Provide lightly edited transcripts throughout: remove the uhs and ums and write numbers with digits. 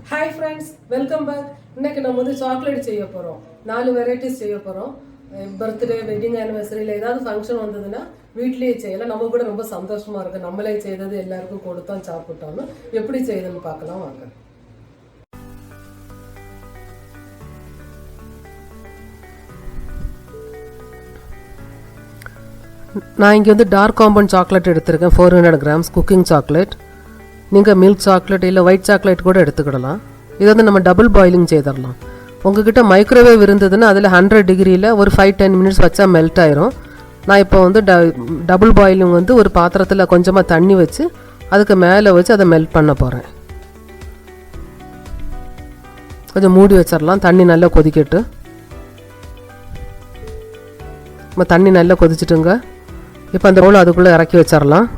Hi friends, welcome back. இன்னைக்கு நம்ம வந்து சாக்லேட் செய்ய போறோம். 4 வெரைட்டிஸ் செய்ய போறோம். பர்த்டே, வெட்டிங் ஆனிவர்சரியில ஏதாவது ஃபங்க்ஷன் வந்ததுன்னா வீட்லயே செய்யலாம். நம்ம கூட ரொம்ப சந்தோஷமா இருக்கு. நம்மளே செய்தது எல்லாருக்கும் கொடுத்தோம் சாப்பிட்டோம்னு. எப்படி செய்யணும்னு பார்க்கலாம் வாங்க. நான் இங்கே வந்து டார்க் காம்பவுண்ட் சாக்லேட் எடுத்திருக்கேன். 400 கிராம்ஸ் குக்கிங் சாக்லேட். நீங்கள் மில்க் சாக்லேட் இல்லை ஒயிட் சாக்லேட் கூட எடுத்துக்கிடலாம். இதை வந்து நம்ம டபுள் பாயிலிங் செய்திடலாம். உங்ககிட்ட மைக்ரோவேவ் இருந்ததுன்னா அதில் 100 டிகிரியில் ஒரு 5-10 மினிட்ஸ் வச்சா மெல்ட் ஆயிரும். நான் இப்போ வந்து டபுள் பாயிலிங் வந்து ஒரு பாத்திரத்தில் கொஞ்சமாக தண்ணி வச்சு அதுக்கு மேலே வச்சு அதை மெல்ட் பண்ண போகிறேன். கொஞ்சம் மூடி வச்சிடலாம். தண்ணி நல்லா கொதிக்கட்டு. நம்ம தண்ணி நல்லா கொதிச்சுட்டுங்க. இப்போ அந்த பவுல் அதுக்குள்ளே இறக்கி வச்சிடலாம்.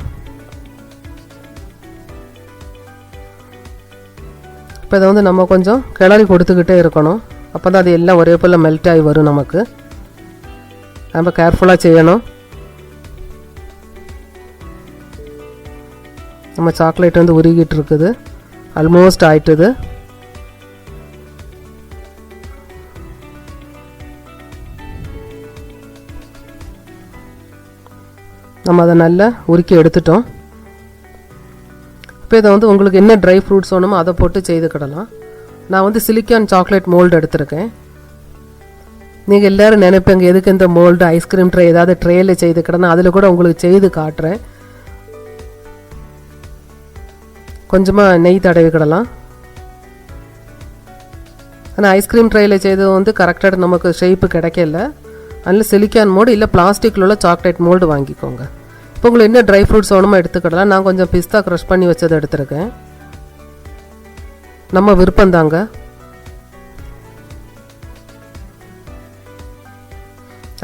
இப்போ இதை வந்து நம்ம கொஞ்சம் கிளறி கொடுத்துக்கிட்டே இருக்கணும். அப்போ தான் அது எல்லாம் ஒரே போல் மெல்ட் ஆகி வரும். நமக்கு ரொம்ப கேர்ஃபுல்லாக செய்யணும். நம்ம சாக்லேட் வந்து உருகிட்டு இருக்குது. ஆல்மோஸ்ட் ஆயிட்டுது. நம்ம அதை நல்லா உருக்கி எடுத்துட்டோம். இப்போ இதை வந்து உங்களுக்கு என்ன ட்ரை ஃப்ரூட்ஸ் வேணுமோ அதை போட்டு செய்துக்கிடலாம். நான் வந்து சிலிக்கான் சாக்லேட் மோல்டு எடுத்திருக்கேன். நீங்கள் எல்லோரும் நினைப்பீங்க எதுக்கு இந்த மோல்டு ஐஸ்கிரீம் ட்ரே ஏதாவது ட்ரேயில் செய்துக்கிடனா அதில் கூட உங்களுக்கு செய்து காட்டுறேன். கொஞ்சமாக நெய் தடவிக்கிடலாம். ஆனால் ஐஸ்கிரீம் ட்ரேயில் செய்து வந்து கரெக்டாக நமக்கு ஷேப்பு கிடைக்கல. அதில் சிலிக்கான் மோல்டு இல்லை பிளாஸ்டிக்கில் உள்ள சாக்லேட் மோல்டு வாங்கிக்கோங்க. இப்போ உங்களுக்கு என்ன ட்ரை ஃப்ரூட்ஸ் வேணுமோ எடுத்துக்கிடலாம். நான் கொஞ்சம் பிஸ்தா க்ரஷ் பண்ணி வச்சதை எடுத்துருக்கேன். நம்ம விருப்பந்தாங்க.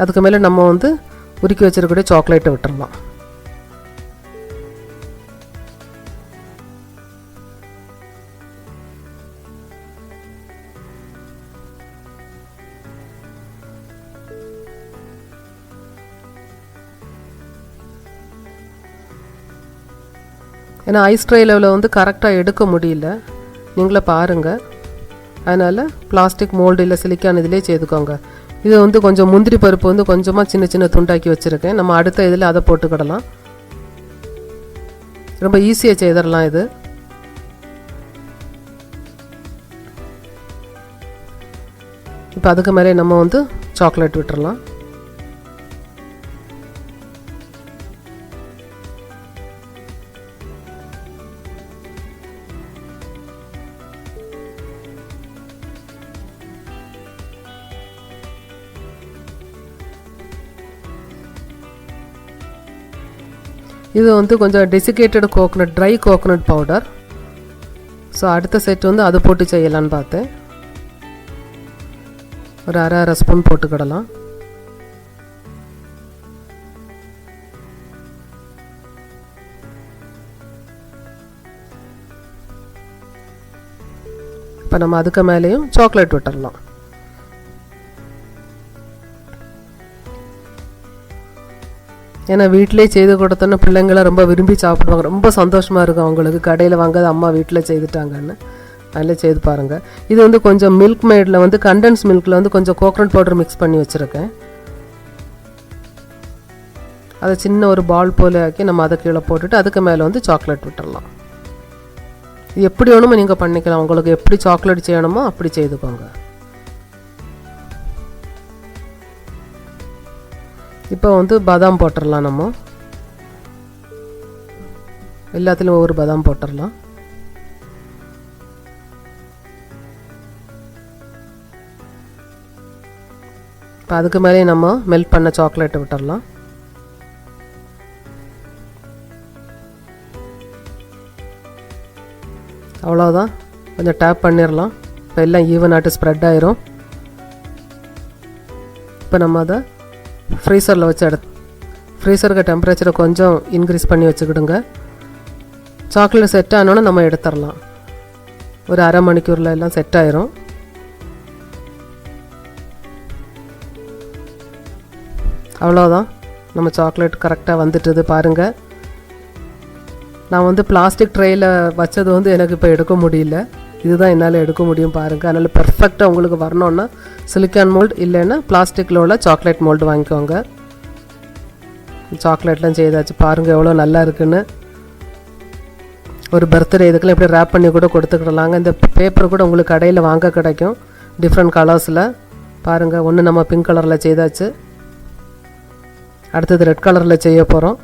அதுக்கு மேலே நம்ம வந்து உருக்கி வச்சிருக்கக்கூடிய சாக்லேட்டை விட்டுடலாம். ஏன்னா ஐஸ் ட்ரை லெவலில் வந்து கரெக்டாக எடுக்க முடியல. நீங்களே பாருங்கள். அதனால் பிளாஸ்டிக் மோல்டு இல்லை சிலிக்கான் இதிலே செய்துக்கோங்க. இது வந்து கொஞ்சம் முந்திரி பருப்பு வந்து கொஞ்சமாக சின்ன சின்ன துண்டாக்கி வச்சுருக்கேன். நம்ம அடுத்த இதில் அதை போட்டுக்கிடலாம். ரொம்ப ஈஸியாக செய்திடலாம் இது. இப்போ அதுக்கு மேலே நம்ம வந்து சாக்லேட் விட்டுறலாம். இது வந்து கொஞ்சம் desiccated coconut try coconut powder. So அடுத்த செட் வந்து அதை போட்டு செய்யலான்னு பார்த்தேன். ஒரு அரை ஸ்பூன் போட்டுக்கிடலாம். இப்போ நம்ம அதுக்கு மேலேயும் சாக்லேட் விட்டுடலாம். ஏன்னா வீட்டிலே செய்து கொடுத்தோன்னா பிள்ளைங்களாம் ரொம்ப விரும்பி சாப்பிடுவாங்க. ரொம்ப சந்தோஷமாக இருக்கும் அவங்களுக்கு. கடையில் வாங்காத அம்மா வீட்டில் செய்துட்டாங்கன்னு. அதில் செய்து பாருங்கள். இது வந்து கொஞ்சம் மில்க் மேடில் வந்து கண்டென்ஸ் மில்கில் வந்து கொஞ்சம் கோகோனட் பவுடர் மிக்ஸ் பண்ணி வச்சுருக்கேன். அதை சின்ன ஒரு பால் போல் ஆக்கி நம்ம அதை கீழே போட்டுட்டு அதுக்கு மேலே வந்து சாக்லேட் விட்டுடலாம். இது எப்படி வேணுமோ நீங்கள் பண்ணிக்கலாம். உங்களுக்கு எப்படி சாக்லேட் செய்யணுமோ அப்படி செய்துக்கோங்க. இப்போ வந்து பாதாம் போட்டுடலாம். நம்ம எல்லாத்துலேயும் ஒவ்வொரு பாதாம் போட்டுடலாம். இப்போ அதுக்கு மேலே நம்ம மெல்ட் பண்ண சாக்லேட்டை விட்டுடலாம். அவ்வளோதான். கொஞ்சம் டேப் பண்ணிடலாம். இப்போ எல்லாம் ஈவனாட்டு ஸ்ப்ரெட் ஆயிரும். இப்போ நம்ம அதை ஃப்ரீசரில் வச்சு ஃப்ரீசருக்கு டெம்பரேச்சரை கொஞ்சம் இன்க்ரீஸ் பண்ணி வச்சுக்கிடுங்க. சாக்லேட் செட் ஆனோன்னு நம்ம எடுத்துடலாம். ஒரு அரை மணிக்கூரில் எல்லாம் செட் ஆயிரும். அவ்வளோதான். நம்ம சாக்லேட் கரெக்டாக வந்துட்டுது பாருங்கள். நான் வந்து பிளாஸ்டிக் ட்ரேயில் வச்சது வந்து எனக்கு இப்போ எடுக்க முடியல. இதுதான் என்னால் எடுக்க முடியும் பாருங்கள். அதனால் பெர்ஃபெக்டாக உங்களுக்கு வரணுன்னா சிலிக்கான் மோல்டு இல்லைன்னா பிளாஸ்டிக்கில் உள்ள சாக்லேட் மோல்டு வாங்கிக்கோங்க. சாக்லேட்லாம் செய்தாச்சு பாருங்கள் எவ்வளோ நல்லா இருக்குன்னு. ஒரு பர்த்டே இதுக்கெல்லாம் இப்படி ரேப் பண்ணி கூட கொடுத்துக்கிடலாங்க. இந்த பேப்பர் கூட உங்களுக்கு கடையில் வாங்க கிடைக்கும் டிஃப்ரெண்ட் கலர்ஸில். பாருங்கள், ஒன்று நம்ம பிங்க் கலரில் செய்தாச்சு, அடுத்தது ரெட் கலரில் செய்ய போகிறோம்.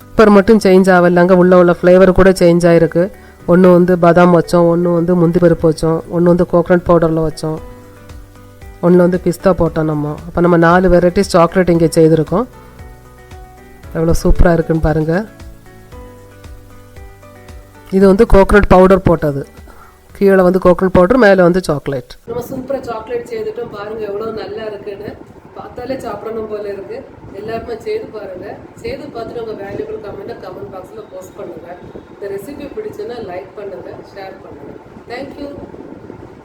பேப்பர் மட்டும் சேஞ்ச் ஆகலைங்க, உள்ள ஃப்ளேவர் கூட சேஞ்ச் ஆகிருக்கு. ஒன்று வந்து பாதாம் வச்சோம், ஒன்று வந்து முந்திரி பருப்பு வச்சோம், ஒன்று வந்து கோகனட் பவுடரில் வச்சோம், ஒன்று வந்து பிஸ்தா போட்டோம் நம்ம. அப்போ நம்ம 4 வெரைட்டிஸ் சாக்லேட் இங்கே செய்திருக்கோம். எவ்வளோ சூப்பராக இருக்குன்னு பாருங்கள். இது வந்து கோகனட் பவுடர் போட்டது, கீழே வந்து கோகனட் பவுடர், மேலே வந்து சாக்லேட். நம்ம சூப்பராக சாக்லேட் செய்துட்டோம் பாருங்கள் எவ்வளோ நல்லா இருக்குன்னு. பார்த்தாலே சாப்பிடணும் போல இருக்குது. எல்லாருமே செய்து பாருங்கள். செய்து பார்த்துட்டு உங்கள் வேல்யூபிள் கமெண்ட்டை கமெண்ட் பாக்ஸில் போஸ்ட் பண்ணுங்கள். இந்த ரெசிபி பிடிச்சுன்னா லைக் பண்ணுங்கள், ஷேர் பண்ணுங்கள். தேங்க்யூ.